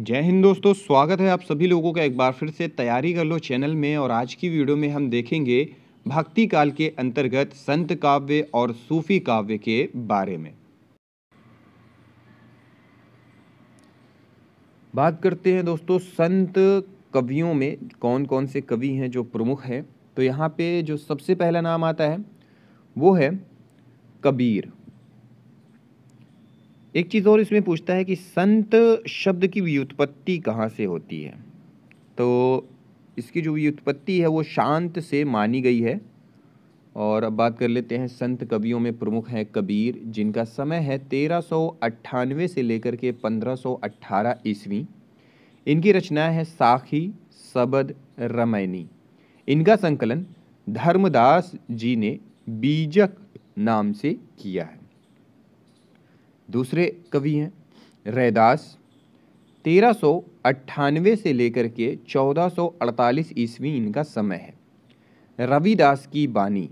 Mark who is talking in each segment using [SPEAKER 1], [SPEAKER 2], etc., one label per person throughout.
[SPEAKER 1] जय हिंद दोस्तों, स्वागत है आप सभी लोगों का एक बार फिर से तैयारी कर लो चैनल में। और आज की वीडियो में हम देखेंगे भक्ति काल के अंतर्गत संत काव्य और सूफी काव्य के बारे में। बात करते हैं दोस्तों संत कवियों में कौन कौन से कवि हैं जो प्रमुख हैं। तो यहाँ पे जो सबसे पहला नाम आता है वो है कबीर। एक चीज़ और इसमें पूछता है कि संत शब्द की व्युत्पत्ति कहाँ से होती है। तो इसकी जो व्युत्पत्ति है वो शांत से मानी गई है। और अब बात कर लेते हैं संत कवियों में प्रमुख हैं कबीर, जिनका समय है 1398 से लेकर के 1518 ईस्वी। इनकी रचनाएं हैं साखी, सबद, रामायणी। इनका संकलन धर्मदास जी ने बीजक नाम से किया है। दूसरे कवि हैं रैदास। 1398 से लेकर के 1448 ईस्वी इनका समय है। रविदास की बानी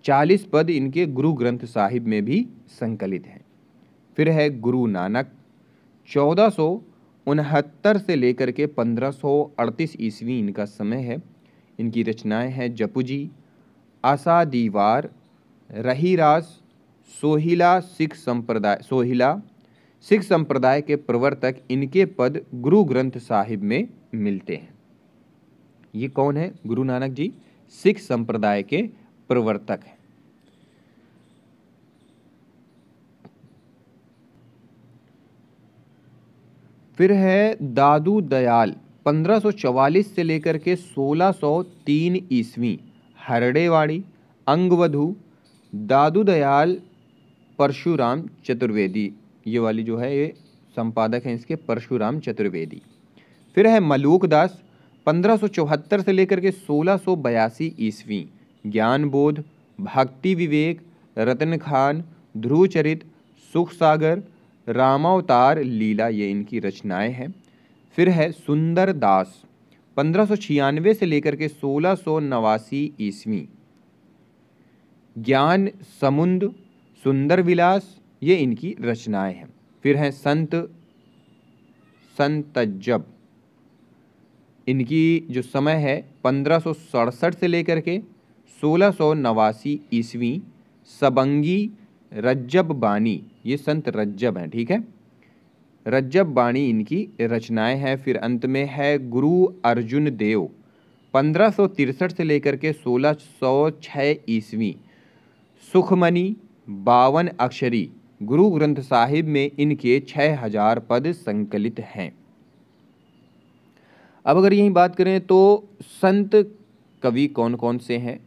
[SPEAKER 1] 40 पद इनके गुरु ग्रंथ साहिब में भी संकलित हैं। फिर है गुरु नानक। 1469 से लेकर के 1538 ईस्वी इनका समय है। इनकी रचनाएं हैं जपुजी, आशा दीवार, रहीरास, सोहिला। सिख संप्रदाय के प्रवर्तक इनके पद गुरु ग्रंथ साहिब में मिलते हैं। ये कौन है? गुरु नानक जी सिख संप्रदाय के प्रवर्तक हैं। फिर है दादू दयाल। 1544 से लेकर के 1603 ईस्वी, हरड़ेवाड़ी, अंगवधु। दादू दयाल परशुराम चतुर्वेदी, ये वाली जो है ये संपादक हैं इसके परशुराम चतुर्वेदी। फिर है मलूकदास। 1574 से लेकर के 1682 ईस्वी, ज्ञानबोध, भक्ति विवेक, रतन खान, ध्रुवचरित, सुख सागर, रामावतार लीला, ये इनकी रचनाएं हैं। फिर है सुंदर दास। 1596 से लेकर के 1689 ईस्वी, ज्ञान समुंद, सुंदर विलास, ये इनकी रचनाएं हैं। फिर है संतज्जब। इनकी जो समय है 1567 से लेकर के 1689 ईस्वी, सबंगी, रज्जब बानी, ये संत रज्जब हैं, ठीक है। रज्जब बानी इनकी रचनाएं हैं। फिर अंत में है गुरु अर्जुन देव। 1563 से लेकर के 1606 ईस्वी, सुखमणि, 52 अक्षरी। गुरु ग्रंथ साहिब में इनके 6000 पद संकलित हैं। अब अगर यही बात करें तो संत कवि कौन कौन से हैं।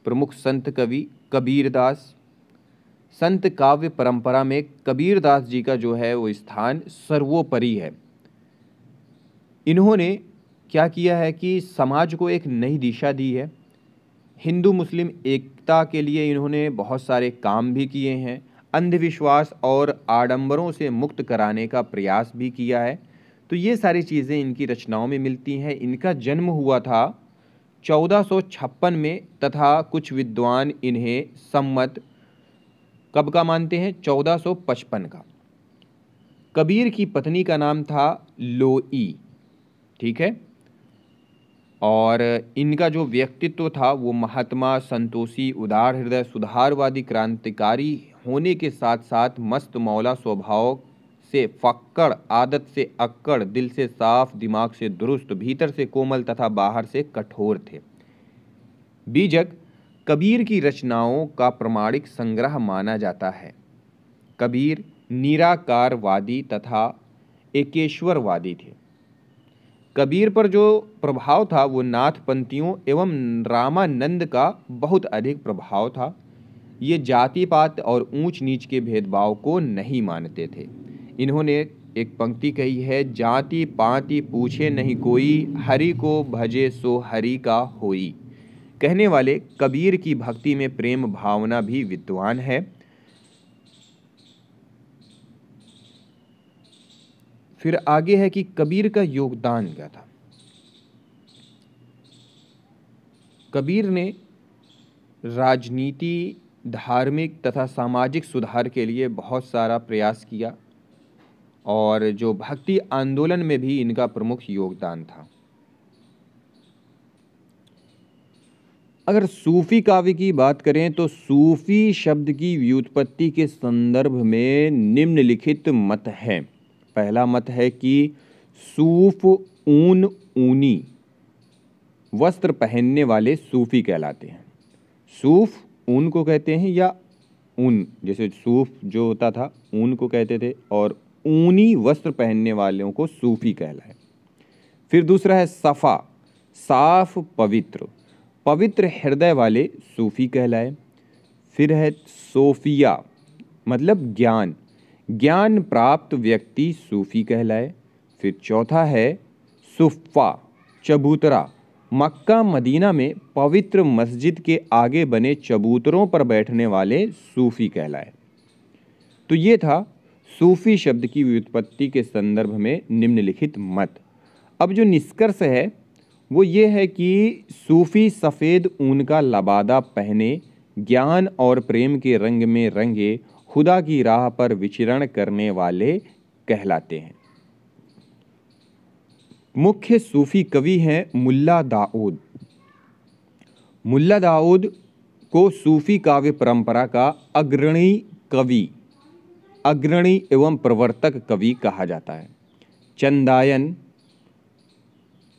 [SPEAKER 1] प्रमुख संत कवि कबीरदास। संत काव्य परंपरा में कबीरदास जी का जो है वो स्थान सर्वोपरि है। इन्होंने क्या किया है कि समाज को एक नई दिशा दी है। हिंदू मुस्लिम एकता के लिए इन्होंने बहुत सारे काम भी किए हैं। अंधविश्वास और आडंबरों से मुक्त कराने का प्रयास भी किया है। तो ये सारी चीज़ें इनकी रचनाओं में मिलती हैं। इनका जन्म हुआ था 1456 में तथा कुछ विद्वान इन्हें सम्मत कब का मानते हैं? 1455 का। कबीर की पत्नी का नाम था लोई, ठीक है। और इनका जो व्यक्तित्व था वो महात्मा, संतोषी, उदार हृदय, सुधारवादी, क्रांतिकारी होने के साथ साथ मस्त मौला स्वभाव से फक्कड़, आदत से अक्कड़, दिल से साफ, दिमाग से दुरुस्त, भीतर से कोमल तथा बाहर से कठोर थे। बीजक कबीर की रचनाओं का प्रमाणिक संग्रह माना जाता है। कबीर निराकारवादी तथा एकेश्वरवादी थे। कबीर पर जो प्रभाव था वो नाथपंथियों एवं रामानंद का बहुत अधिक प्रभाव था। ये जाति पात और ऊंच नीच के भेदभाव को नहीं मानते थे। इन्होंने एक पंक्ति कही है, जाति पाति पूछे नहीं कोई, हरि को भजे सो हरि का होई। कहने वाले कबीर की भक्ति में प्रेम भावना भी विद्वान है। फिर आगे है कि कबीर का योगदान क्या था। कबीर ने राजनीति, धार्मिक तथा सामाजिक सुधार के लिए बहुत सारा प्रयास किया और जो भक्ति आंदोलन में भी इनका प्रमुख योगदान था। अगर सूफी काव्य की बात करें तो सूफी शब्द की व्युत्पत्ति के संदर्भ में निम्नलिखित मत हैं। पहला मत है कि सूफ ऊन ऊनी वस्त्र पहनने वाले सूफी कहलाते हैं। सूफ ऊन को कहते हैं, या ऊन जैसे सूफ जो होता था ऊन को कहते थे, और ऊनी वस्त्र पहनने वालों को सूफी कहलाए। फिर दूसरा है सफ़ा, साफ पवित्र, पवित्र हृदय वाले सूफी कहलाए। फिर है सोफिया, मतलब ज्ञान, ज्ञान प्राप्त व्यक्ति सूफी कहलाए। फिर चौथा है सुफ़ा, चबूतरा, मक्का मदीना में पवित्र मस्जिद के आगे बने चबूतरों पर बैठने वाले सूफी कहलाए। तो ये था सूफी शब्द की व्युत्पत्ति के संदर्भ में निम्नलिखित मत। अब जो निष्कर्ष है वो ये है कि सूफी सफ़ेद ऊन का लबादा पहने, ज्ञान और प्रेम के रंग में रंगे, खुदा की राह पर विचरण करने वाले कहलाते हैं। मुख्य सूफी कवि हैं मुल्ला दाऊद। मुल्ला दाऊद को सूफी काव्य परंपरा का अग्रणी एवं प्रवर्तक कवि कहा जाता है।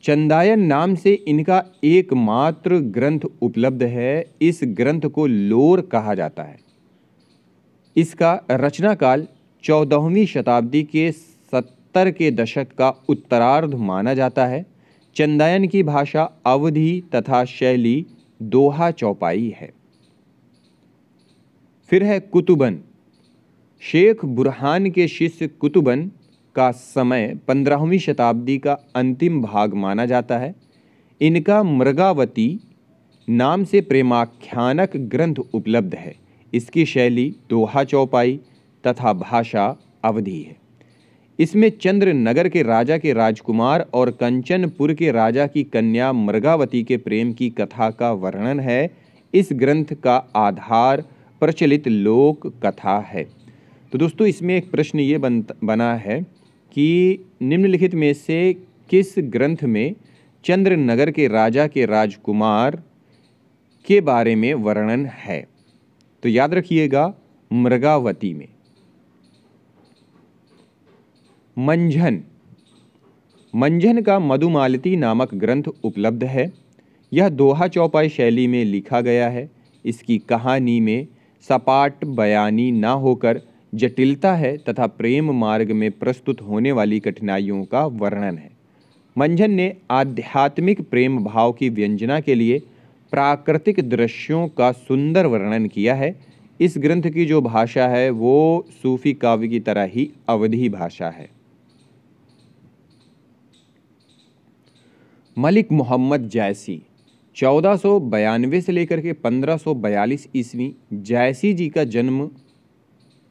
[SPEAKER 1] चंदायन नाम से इनका एकमात्र ग्रंथ उपलब्ध है। इस ग्रंथ को लोर कहा जाता है। इसका रचना काल 14वीं शताब्दी के 70 के दशक का उत्तरार्ध माना जाता है। चंदायन की भाषा अवधी तथा शैली दोहा चौपाई है। फिर है कुतुबन। शेख बुरहान के शिष्य कुतुबन का समय 15वीं शताब्दी का अंतिम भाग माना जाता है। इनका मृगावती नाम से प्रेमाख्यानक ग्रंथ उपलब्ध है। इसकी शैली दोहा चौपाई तथा भाषा अवधी है। इसमें चंद्रनगर के राजा के राजकुमार और कंचनपुर के राजा की कन्या मृगावती के प्रेम की कथा का वर्णन है। इस ग्रंथ का आधार प्रचलित लोक कथा है। तो दोस्तों इसमें एक प्रश्न ये बना है कि निम्नलिखित में से किस ग्रंथ में चंद्रनगर के राजा के राजकुमार के बारे में वर्णन है? तो याद रखिएगा मृगावती में। मंझन का मधुमालती नामक ग्रंथ उपलब्ध है। यह दोहा चौपाई शैली में लिखा गया है। इसकी कहानी में सपाट बयानी ना होकर जटिलता है तथा प्रेम मार्ग में प्रस्तुत होने वाली कठिनाइयों का वर्णन है। मंझन ने आध्यात्मिक प्रेम भाव की व्यंजना के लिए प्राकृतिक दृश्यों का सुंदर वर्णन किया है। इस ग्रंथ की जो भाषा है वो सूफी काव्य की तरह ही अवधी भाषा है। मलिक मोहम्मद जैसी 1492 से लेकर के 1542 ईस्वी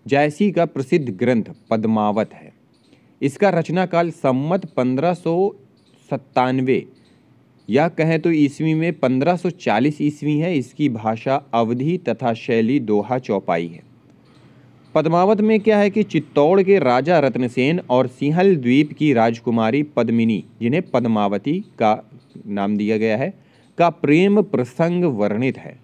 [SPEAKER 1] जैसी का प्रसिद्ध ग्रंथ पद्मावत है। इसका रचना काल सम्मत 1597 या कहें तो ईस्वी में 1540 ईस्वी है। इसकी भाषा अवधी तथा शैली दोहा चौपाई है। पद्मावत में क्या है कि चित्तौड़ के राजा रत्नसेन और सिंहल द्वीप की राजकुमारी पद्मिनी, जिन्हें पद्मावती का नाम दिया गया है, का प्रेम प्रसंग वर्णित है।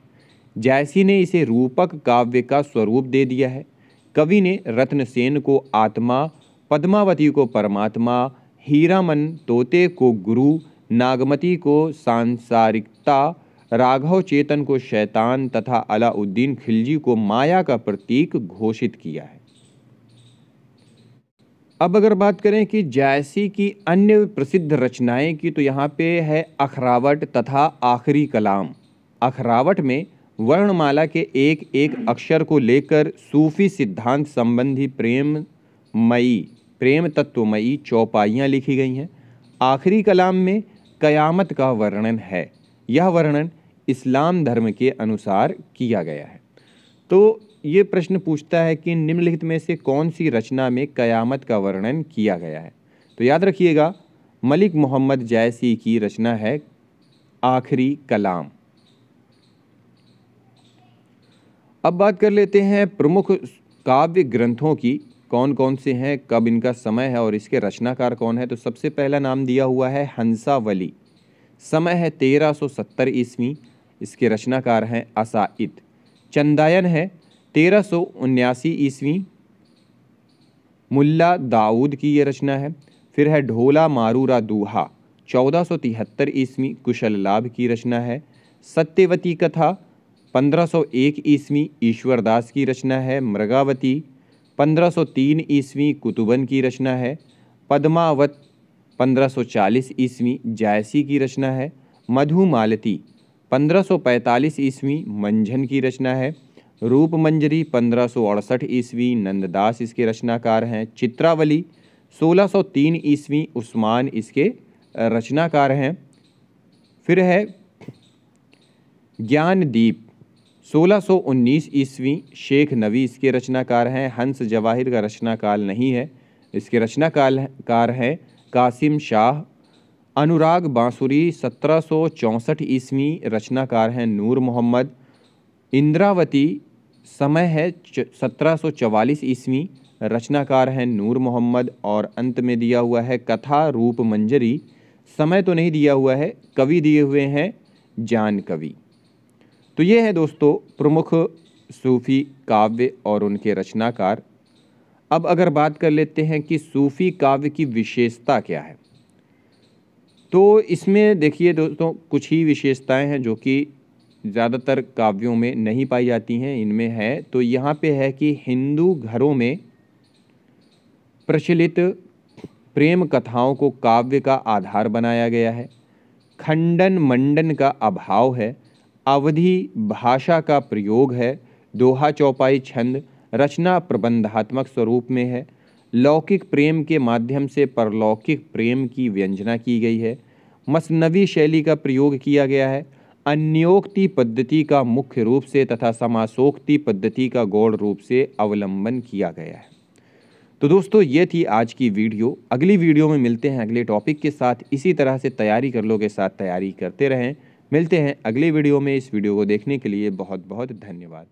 [SPEAKER 1] जैसी ने इसे रूपक काव्य का स्वरूप दे दिया है। कवि ने रत्नसेन को आत्मा, पद्मावती को परमात्मा, हीरामन तोते को गुरु, नागमती को सांसारिकता, राघव चेतन को शैतान तथा अलाउद्दीन खिलजी को माया का प्रतीक घोषित किया है। अब अगर बात करें कि जैसी की अन्य प्रसिद्ध रचनाएं की, तो यहाँ पे है अखरावट तथा आखिरी कलाम। अखरावट में वर्णमाला के एक एक अक्षर को लेकर सूफी सिद्धांत संबंधी प्रेम तत्वमयी चौपाइयाँ लिखी गई हैं। आखिरी कलाम में कयामत का वर्णन है। यह वर्णन इस्लाम धर्म के अनुसार किया गया है। तो ये प्रश्न पूछता है कि निम्नलिखित में से कौन सी रचना में कयामत का वर्णन किया गया है? तो याद रखिएगा मलिक मोहम्मद जैसी की रचना है आखिरी कलाम। अब बात कर लेते हैं प्रमुख काव्य ग्रंथों की कौन कौन से हैं, कब इनका समय है और इसके रचनाकार कौन है। तो सबसे पहला नाम दिया हुआ है हंसावली, समय है 1370 ईस्वी, इसके रचनाकार हैं असाइद। चंदायन है 1379 ईस्वी, मुल्ला दाऊद की ये रचना है। फिर है ढोला मारूरा दूहा 1473 ईस्वी, कुशल लाभ की रचना है। सत्यवती कथा 1501 ईस्वी, ईश्वरदास की रचना है। मृगावती 1503 ईस्वी, कुतुबन की रचना है। पद्मावत 1540 ईस्वी, जायसी की रचना है। मधुमालती 1545 ईस्वी, मंझन की रचना है। रूपमंजरी 1568 ईस्वी, नंददास इसके रचनाकार हैं। चित्रावली 1603 ईस्वी, उस्मान इसके रचनाकार हैं। फिर है ज्ञानदीप 1619 ईस्वी, शेख नवी इसके रचनाकार हैं। हंस जवाहिर का रचनाकाल नहीं है, इसके रचनाकार हैं कासिम शाह। अनुराग बांसुरी 1764 ईस्वी, रचनाकार हैं नूर मोहम्मद। इंद्रावती समय है 1744 ईस्वी, रचनाकार हैं नूर मोहम्मद। और अंत में दिया हुआ है कथा रूप मंजरी, समय तो नहीं दिया हुआ है, कवि दिए हुए हैं जान कवि। तो ये है दोस्तों प्रमुख सूफ़ी काव्य और उनके रचनाकार। अब अगर बात कर लेते हैं कि सूफ़ी काव्य की विशेषता क्या है, तो इसमें देखिए दोस्तों कुछ ही विशेषताएं हैं जो कि ज़्यादातर काव्यों में नहीं पाई जाती हैं। इनमें है तो यहाँ पे है कि हिंदू घरों में प्रचलित प्रेम कथाओं को काव्य का आधार बनाया गया है। खंडन मंडन का अभाव है। अवधी भाषा का प्रयोग है। दोहा चौपाई छंद रचना प्रबंधात्मक स्वरूप में है। लौकिक प्रेम के माध्यम से परलौकिक प्रेम की व्यंजना की गई है। मसनवी शैली का प्रयोग किया गया है। अन्योक्ति पद्धति का मुख्य रूप से तथा समासोक्ति पद्धति का गौड़ रूप से अवलंबन किया गया है। तो दोस्तों ये थी आज की वीडियो। अगली वीडियो में मिलते हैं अगले टॉपिक के साथ। इसी तरह से तैयारी कर लो के साथ तैयारी करते रहें। मिलते हैं अगली वीडियो में। इस वीडियो को देखने के लिए बहुत बहुत धन्यवाद।